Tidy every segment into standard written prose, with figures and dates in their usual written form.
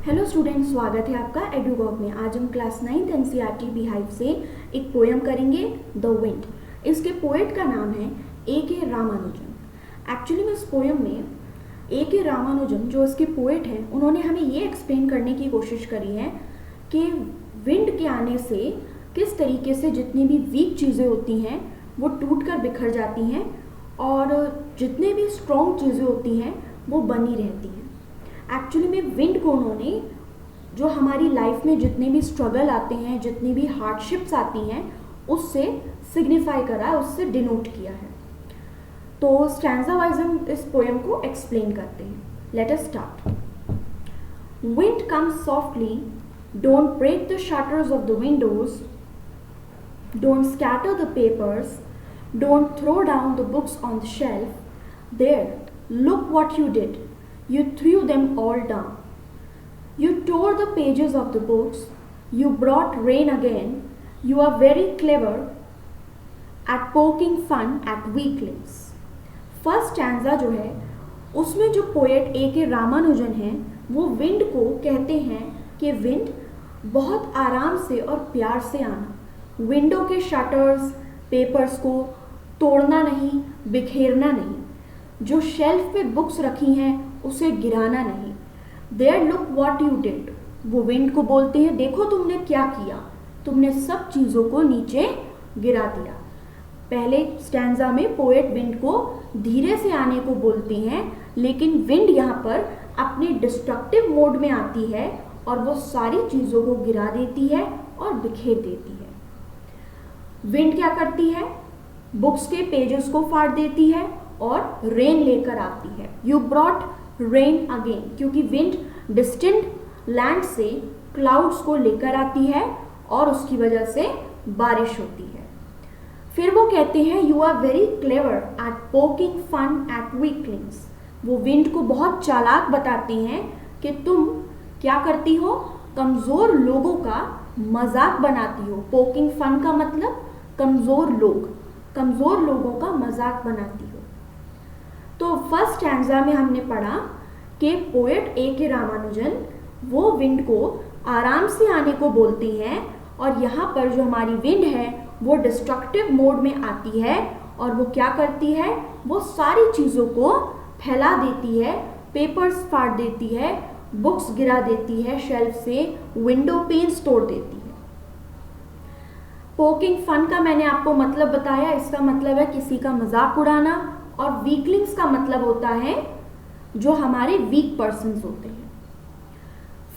Hello students, स्वागत है आपका एडुगॉग में। आज हम क्लास 9th एनसीईआरटी बीहाइव से एक पोएम करेंगे, द विंड। इसके पोएट का नाम है ए.के. रामानुजन। एक्चुअली में इस पोएम में ए.के. रामानुजन जो इसके पोएट हैं, उन्होंने हमें ये एक्सप्लेन करने की कोशिश करी है कि विंड के आने से किस तरीके से जितनी भी वीक चीज़ें होती हैं वो टूट कर बिखर जाती हैं और जितने भी स्ट्रॉन्ग चीज़ें होती हैं वो बनी रहती हैं। एक्चुअली में विंड को उन्होंने जो हमारी लाइफ में जितने भी स्ट्रगल आते हैं, जितनी भी हार्डशिप्स आती हैं, उससे सिग्निफाई करा है, उससे डिनोट किया है। तो स्टैंजा वाइज हम इस पोएम को एक्सप्लेन करते हैं। Let us start. Wind comes softly, don't break the shutters of the windows, don't scatter the papers, don't throw down the books on the shelf. There, look what you did. You threw them all down. You tore the pages of the books. You brought rain again. You are very clever at poking fun at weaklings. First stanza जो है उसमें जो poet A K. Ramanujan हैं वो wind को कहते हैं कि विंड बहुत आराम से और प्यार से आना, विंडो के शटर्स, पेपर्स को तोड़ना नहीं, बिखेरना नहीं, जो शेल्फ पे बुक्स रखी हैं उसे गिराना नहीं। There look what you did, वो विंड को बोलते हैं देखो तुमने क्या किया, तुमने सब चीज़ों को नीचे गिरा दिया। पहले स्टैंजा में पोएट विंड को धीरे से आने को बोलते हैं, लेकिन विंड यहाँ पर अपने डिस्ट्रक्टिव मोड में आती है और वो सारी चीज़ों को गिरा देती है और बिखेर देती है। विंड क्या करती है? बुक्स के पेजेस को फाड़ देती है और रेन लेकर आती है। यू ब्रॉट रेन अगेन, क्योंकि विंड डिस्टेंट लैंड से क्लाउड्स को लेकर आती है और उसकी वजह से बारिश होती है। फिर वो कहते हैं you are very clever at poking fun at weaklings. वो विंड को बहुत चालाक बताती हैं कि तुम क्या करती हो, कमज़ोर लोगों का मजाक बनाती हो। पोकिंग फन का मतलब कमज़ोर लोग, कमज़ोर लोगों का मजाक बनाती हो। तो फर्स्ट स्टैंजा में हमने पढ़ा कि पोएट ए.के. रामानुजन वो विंड को आराम से आने को बोलती हैं और यहाँ पर जो हमारी विंड है वो डिस्ट्रक्टिव मोड में आती है और वो क्या करती है, वो सारी चीज़ों को फैला देती है, पेपर्स फाड़ देती है, बुक्स गिरा देती है शेल्फ से, विंडो पेन्स तोड़ देती है। पोकिंग फन का मैंने आपको मतलब बताया, इसका मतलब है किसी का मजाक उड़ाना, और वीकलिंग्स का मतलब होता है जो हमारे वीक पर्सन्स होते हैं।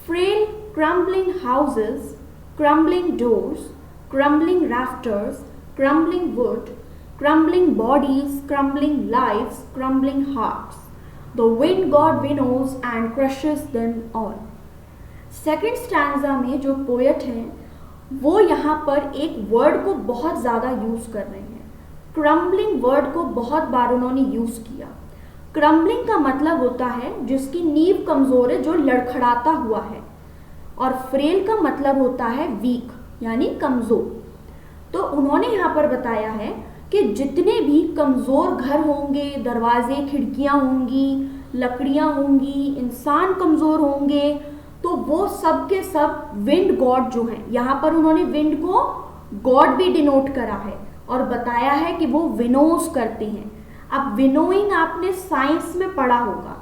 Frail crumbling houses, crumbling doors, crumbling rafters, crumbling wood, crumbling bodies, crumbling lives, crumbling hearts, the wind god winnows and crushes them all. Second stanza में जो पोएट हैं वो यहाँ पर एक वर्ड को बहुत ज़्यादा यूज़ कर रहे हैं। क्रम्बलिंग वर्ड को बहुत बार उन्होंने यूज़ किया। क्रम्बलिंग का मतलब होता है जिसकी नींव कमज़ोर है, जो लड़खड़ाता हुआ है, और फ्रेल का मतलब होता है वीक यानी कमज़ोर। तो उन्होंने यहाँ पर बताया है कि जितने भी कमज़ोर घर होंगे, दरवाजे खिड़कियाँ होंगी, लकड़ियाँ होंगी, इंसान कमज़ोर होंगे, तो वो सब के सब विंड गॉड जो हैं, यहाँ पर उन्होंने विंड को गॉड भी डिनोट करा है और बताया है कि वो विनोज करते हैं। अब विनोइंग आपने साइंस में पढ़ा होगा,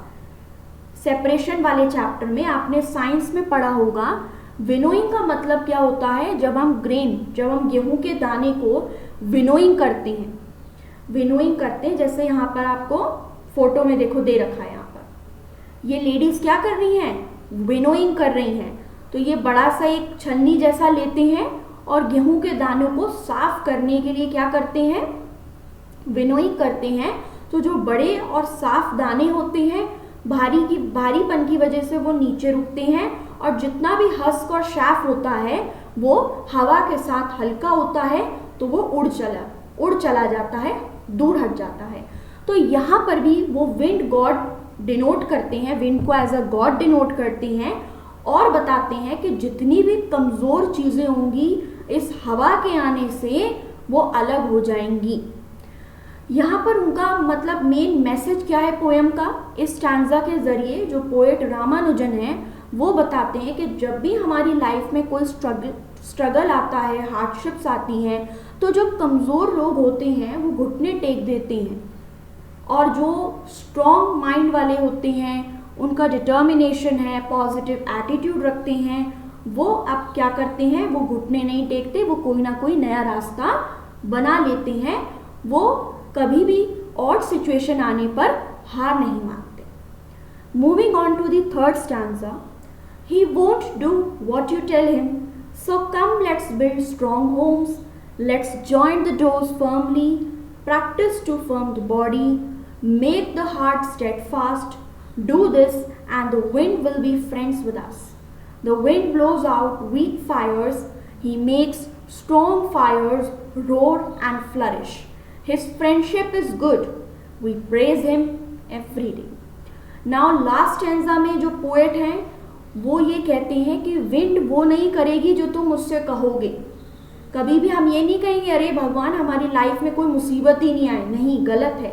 सेपरेशन वाले चैप्टर में आपने साइंस में पढ़ा होगा। विनोइंग का मतलब क्या होता है, जब हम गेहूं के दाने को विनोइंग करते हैं, जैसे यहाँ पर आपको फोटो में देखो दे रखा है, यहाँ पर ये लेडीज क्या कर रही हैं, विनोइंग कर रही हैं। तो ये बड़ा सा एक छलनी जैसा लेते हैं और गेहूं के दानों को साफ करने के लिए क्या करते हैं, विनोइंग करते हैं। तो जो बड़े और साफ दाने होते हैं, भारीपन की वजह से वो नीचे रुकते हैं और जितना भी हस्क और शैफ होता है वो हवा के साथ हल्का होता है, तो वो उड़ चला जाता है, दूर हट जाता है। तो यहाँ पर भी वो विंड गॉड डिनोट करते हैं, विंड को एज अ गॉड डिनोट करते हैं और बताते हैं कि जितनी भी कमज़ोर चीज़ें होंगी इस हवा के आने से वो अलग हो जाएंगी। यहाँ पर उनका मतलब मेन मैसेज क्या है पोएम का, इस स्टैंजा के जरिए जो पोएट रामानुजन हैं वो बताते हैं कि जब भी हमारी लाइफ में कोई स्ट्रगल आता है, हार्डशिप्स आती हैं, तो जो कमज़ोर लोग होते हैं वो घुटने टेक देते हैं, और जो स्ट्रॉन्ग माइंड वाले होते हैं, उनका डिटर्मिनेशन है, पॉजिटिव एटीट्यूड रखते हैं, वो अब क्या करते हैं, वो घुटने नहीं टेकते, वो कोई ना कोई नया रास्ता बना लेते हैं, वो कभी भी ऑड सिचुएशन आने पर हार नहीं मानते। Moving on to the third stanza, he won't do what you tell him, so come let's build strong homes, let's join the doors firmly, practice to firm the body, make the heart steadfast, do this and the wind will be friends with us. The wind blows out weak fires, he makes strong fires roar and flourish. His friendship is good, we praise him every day. Now last stanza में जो poet हैं वो ये कहते हैं कि wind वो नहीं करेगी जो तुम मुझसे कहोगे। कभी भी हम ये नहीं कहेंगे अरे भगवान हमारी लाइफ में कोई मुसीबत ही नहीं आए, नहीं, गलत है।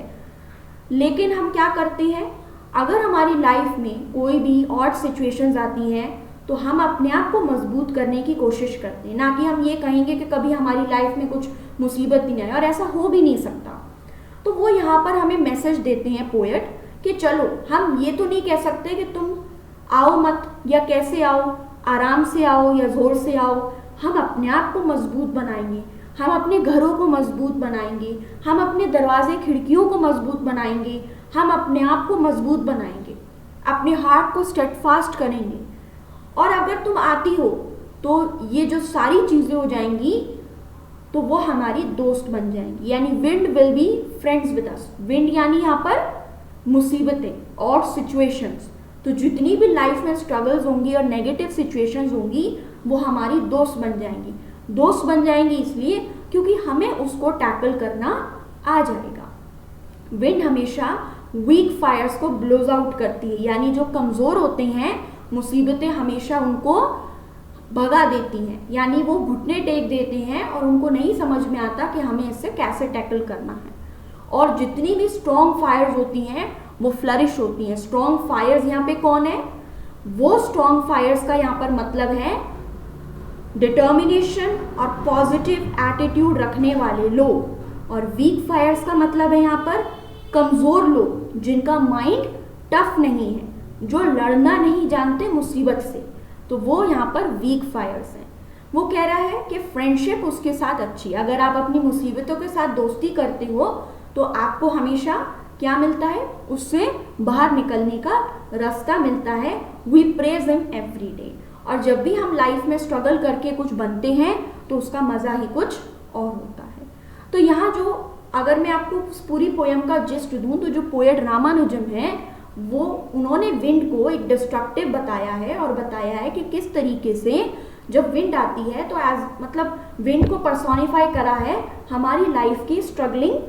लेकिन हम क्या करते हैं, अगर हमारी लाइफ में कोई भी ऑड सिचुएशंस आती हैं तो हम अपने आप को मजबूत करने की कोशिश करते हैं, ना कि हम ये कहेंगे कि कभी हमारी लाइफ में कुछ मुसीबत ही नहीं आए, और ऐसा हो भी नहीं सकता। तो वो यहाँ पर हमें मैसेज देते हैं पोएट कि चलो हम ये तो नहीं कह सकते कि तुम आओ मत, या कैसे आओ, आराम से आओ या ज़ोर से आओ, हम अपने आप को मजबूत बनाएंगे, हम अपने घरों को मजबूत बनाएंगे, हम अपने दरवाजे खिड़कियों को मजबूत बनाएंगे, हम अपने आप को मजबूत बनाएंगे, अपने हार्ट को स्टेडफास्ट करेंगे। और अगर तुम आती हो तो ये जो सारी चीज़ें हो जाएंगी तो वो हमारी दोस्त बन जाएंगी, यानी wind will be friends with us. Wind यानी यहाँ पर मुसीबतें और सिचुएशंस, तो जितनी भी लाइफ में स्ट्रगल्स होंगी और नेगेटिव सिचुएशंस होंगी वो हमारी दोस्त बन जाएंगी। दोस्त बन जाएंगी इसलिए क्योंकि हमें उसको टैकल करना आ जाएगा। विंड हमेशा वीक फायर्स को ब्लोज आउट करती है, यानी जो कमज़ोर होते हैं मुसीबतें हमेशा उनको भगा देती हैं, यानी वो घुटने टेक देते हैं और उनको नहीं समझ में आता कि हमें इससे कैसे टैकल करना है। और जितनी भी स्ट्रॉन्ग फायर्स होती हैं वो फ्लरिश होती हैं। स्ट्रॉन्ग फायर्स यहाँ पे कौन है, वो स्ट्रॉन्ग फायर्स का यहाँ पर मतलब है डिटर्मिनेशन और पॉजिटिव एटीट्यूड रखने वाले लोग, और वीक फायर्स का मतलब है यहाँ पर कमज़ोर लोग जिनका माइंड टफ नहीं है, जो लड़ना नहीं जानते मुसीबत से, तो वो यहाँ पर वीक फायर्स हैं। वो कह रहा है कि फ्रेंडशिप उसके साथ अच्छी, अगर आप अपनी मुसीबतों के साथ दोस्ती करते हो तो आपको हमेशा क्या मिलता है, उससे बाहर निकलने का रास्ता मिलता है। We praise him every day. और जब भी हम लाइफ में स्ट्रगल करके कुछ बनते हैं तो उसका मज़ा ही कुछ और होता है। तो यहाँ जो अगर मैं आपको पूरी पोएम का जिस्ट दूँ तो जो पोएट रामानुजम है वो उन्होंने विंड को एक डिस्ट्रक्टिव बताया है, और बताया है कि किस तरीके से जब विंड आती है तो एज मतलब विंड को पर्सोनिफाई करा है हमारी लाइफ की स्ट्रगलिंग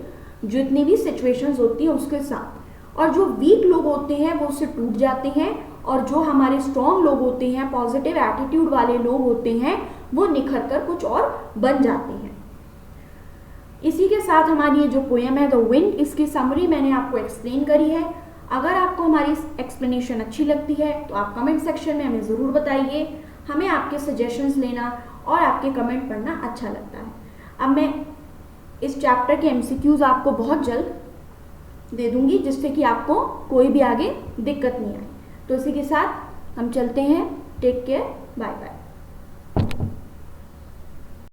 जितनी भी सिचुएशंस होती हैं उसके साथ। और जो वीक लोग होते हैं वो उससे टूट जाते हैं, और जो हमारे स्ट्रॉन्ग लोग होते हैं, पॉजिटिव एटीट्यूड वाले लोग होते हैं, वो निखर कर कुछ और बन जाते हैं। इसी के साथ हमारी ये जो पोएम है द विंड, इसकी समरी मैंने आपको एक्सप्लेन करी है। अगर आपको हमारी एक्सप्लेनेशन अच्छी लगती है तो आप कमेंट सेक्शन में हमें ज़रूर बताइए। हमें आपके सजेशंस लेना और आपके कमेंट पढ़ना अच्छा लगता है। अब मैं इस चैप्टर के MCQs आपको बहुत जल्द दे दूंगी जिससे कि आपको कोई भी आगे दिक्कत नहीं आए। तो इसी के साथ हम चलते हैं। Take care, bye bye.